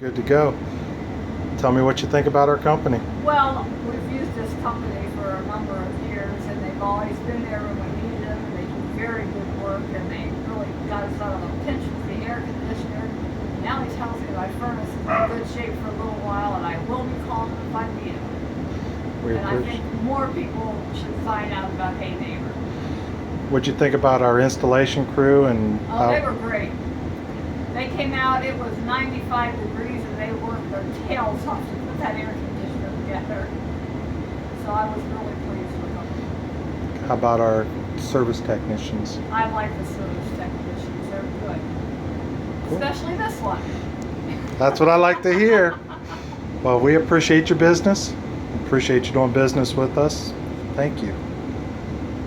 Good to go. Tell me what you think about our company. Well, we've used this company for a number of years, and they've always been there when we needed them, and they do very good work, and they really got us out of a pinch with the air conditioner. Now he tells me my furnace is in good shape for a little while, and I will be calling them if I need them. And I think more people should find out about Hey Neighbor. What'd you think about our installation crew and Oh, they were great. They came out, it was 95 degrees, and they worked their tails off to put that air conditioner together. So I was really pleased with them. how about our service technicians? I like the service technicians, they're good. Cool. Especially this one. That's what I like to hear. Well, we appreciate your business. Appreciate you doing business with us. Thank you.